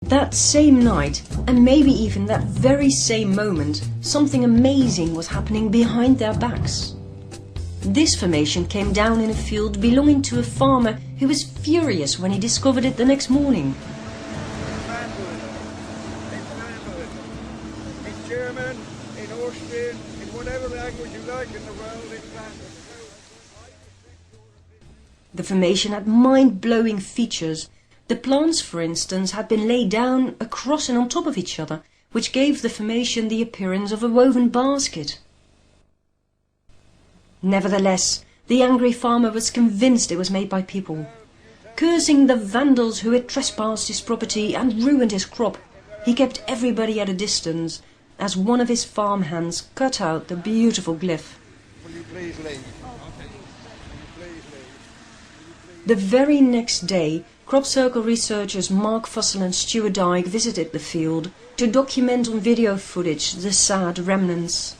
That same night, and maybe even that very same moment, something amazing was happening behind their backs. This formation came down in a field belonging to a farmer who was furious when he discovered it the next morning. In German, in Austrian, in whatever language you like in the world, it's landed. The formation had mind-blowing features. The plants, for instance, had been laid down across and on top of each other, which gave the formation the appearance of a woven basket. Nevertheless, the angry farmer was convinced it was made by people. Cursing the vandals who had trespassed his property and ruined his crop, he kept everybody at a distance, as one of his farm hands cut out the beautiful glyph. Will you please leave? The very next day, crop circle researchers Mark Fussell and Stuart Dyke visited the field to document on video footage the sad remnants.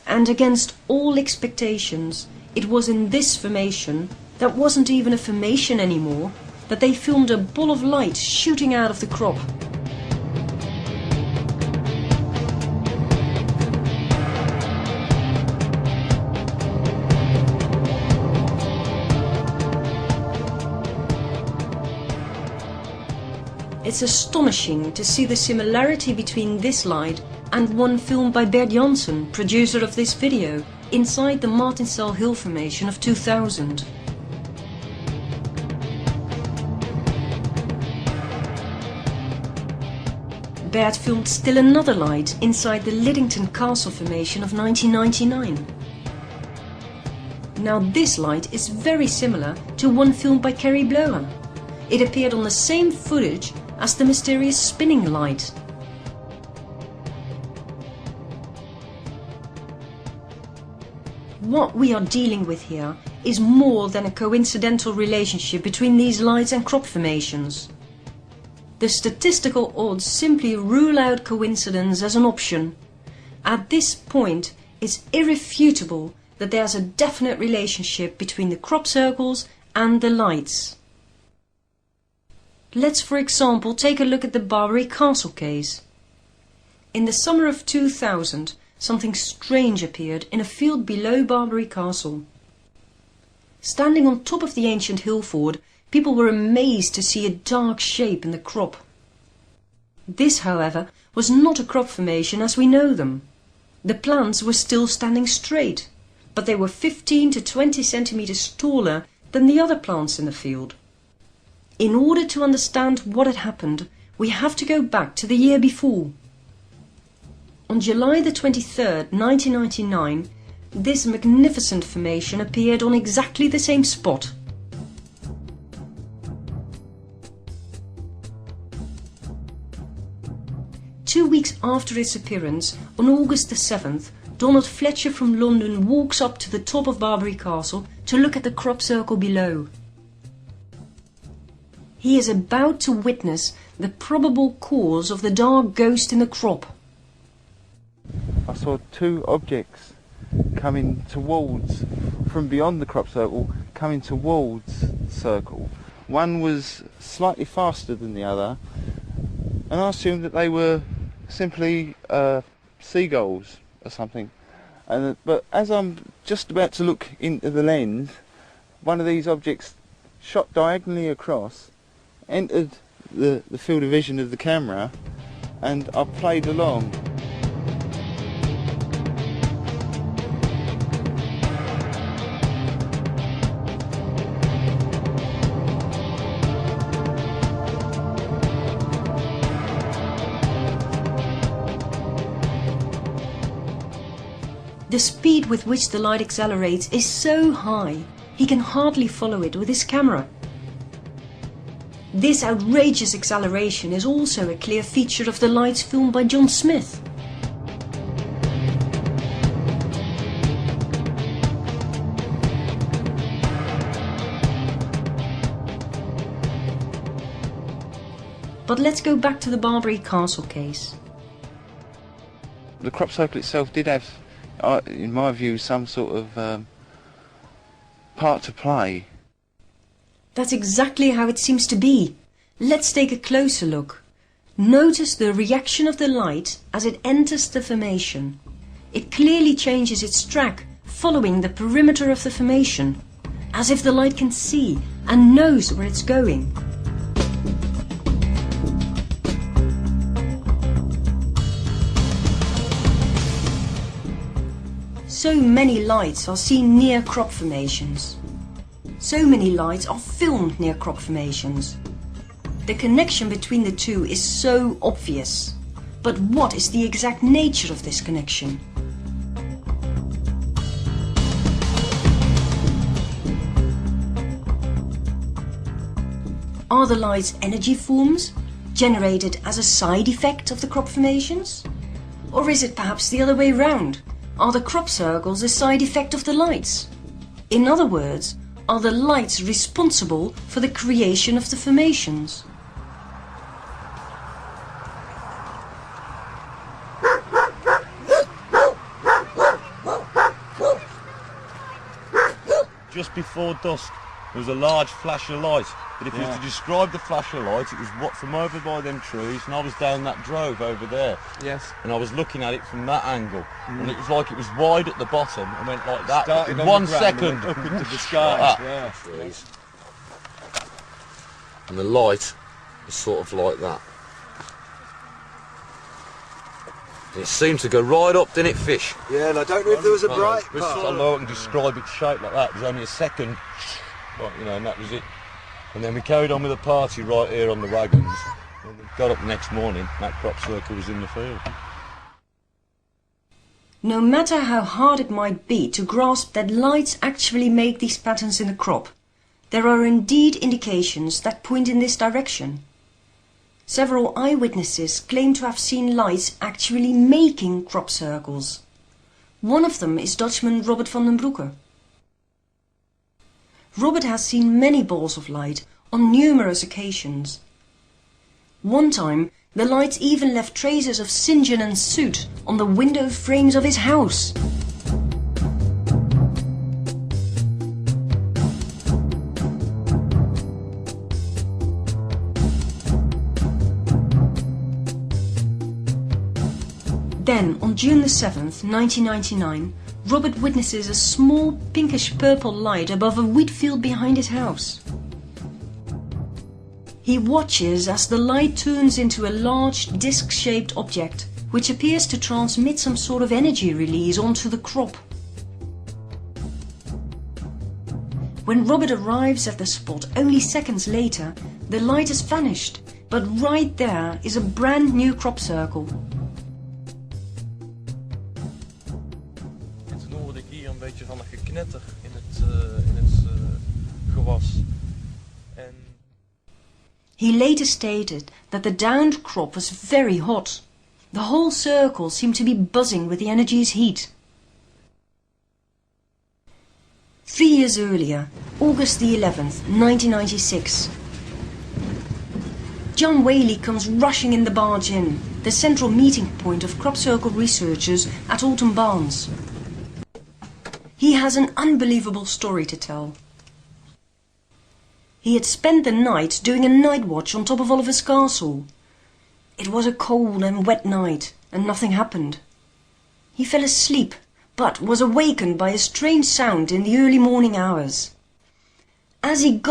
And against all expectations, it was in this formation, that wasn't even a formation anymore, that they filmed a ball of light shooting out of the crop. It's astonishing to see the similarity between this light and one filmed by Bert Janssen, producer of this video, inside the Martincell Hill Formation of 2000. Bert filmed still another light inside the Liddington Castle Formation of 1999. Now this light is very similar to one filmed by Kerry Blower. It appeared on the same footage as the mysterious spinning light. What we are dealing with here is more than a coincidental relationship between these lights and crop formations. The statistical odds simply rule out coincidence as an option. At this point, it's irrefutable that there's a definite relationship between the crop circles and the lights. Let's, for example, take a look at the Barbary Castle case. In the summer of 2000, something strange appeared in a field below Barbary Castle. Standing on top of the ancient hill fort, people were amazed to see a dark shape in the crop. This, however, was not a crop formation as we know them. The plants were still standing straight, but they were 15 to 20 centimeters taller than the other plants in the field. In order to understand what had happened, we have to go back to the year before. On July the 23rd, 1999, this magnificent formation appeared on exactly the same spot. Two weeks after its appearance, on August the 7th, Donald Fletcher from London walks up to the top of Barbary Castle to look at the crop circle below. He is about to witness the probable cause of the dark ghost in the crop. I saw two objects coming towards, from beyond the crop circle, coming towards the circle. One was slightly faster than the other, and I assumed that they were simply seagulls or something. But as I'm just about to look into the lens, one of these objects shot diagonally across, entered the field of vision of the camera, and I played along. The speed with which the light accelerates is so high, he can hardly follow it with his camera. This outrageous acceleration is also a clear feature of the lights filmed by John Smith. But let's go back to the Barbary Castle case. The crop circle itself did have, in my view, some sort of part to play. That's exactly how it seems to be. Let's take a closer look. Notice the reaction of the light as it enters the formation. It clearly changes its track, following the perimeter of the formation, as if the light can see and knows where it's going. So many lights are seen near crop formations. So many lights are filmed near crop formations. The connection between the two is so obvious. But what is the exact nature of this connection? Are the lights energy forms, generated as a side effect of the crop formations? Or is it perhaps the other way round? Are the crop circles a side effect of the lights? In other words, are the lights responsible for the creation of the formations? Just before dusk, there was a large flash of light. But if you was to describe the flash of light, it was what from over by them trees, and I was down that drove over there. Yes. And I was looking at it from that angle, and it was like it was wide at the bottom and went like that. Started In on 1 the ground second, and went up into the sky. like that. Yeah. Trees. And the light was sort of like that. And it seemed to go right up, didn't it, Fish? Yeah, and I don't know if there was a bright I part. don't know how I can describe its shape like that. It was only a second, like, you know, and that was it. And then we carried on with the party right here on the wagons. And we got up the next morning, that crop circle was in the field. No matter how hard it might be to grasp that lights actually make these patterns in the crop, there are indeed indications that point in this direction. Several eyewitnesses claim to have seen lights actually making crop circles. One of them is Dutchman Robert van den Broeke. Robert has seen many balls of light on numerous occasions. One time, the lights even left traces of singeing and soot on the window frames of his house. Then, on June the 7th, 1999, Robert witnesses a small pinkish-purple light above a wheat field behind his house. He watches as the light turns into a large disc-shaped object, which appears to transmit some sort of energy release onto the crop. When Robert arrives at the spot only seconds later, the light has vanished, but right there is a brand new crop circle. Een beetje van een geknetter in het gewas. En He later stated that the downed crop was very hot. The whole circle seemed to be buzzing with the energy's heat. 3 years earlier, August the 11th, 1996. John Whaley comes rushing in the barge in, the central meeting point of crop circle researchers at Alton Barnes. He has an unbelievable story to tell. He had spent the night doing a night watch on top of Oliver's castle. It was a cold and wet night, and nothing happened. He fell asleep, but was awakened by a strange sound in the early morning hours. As he got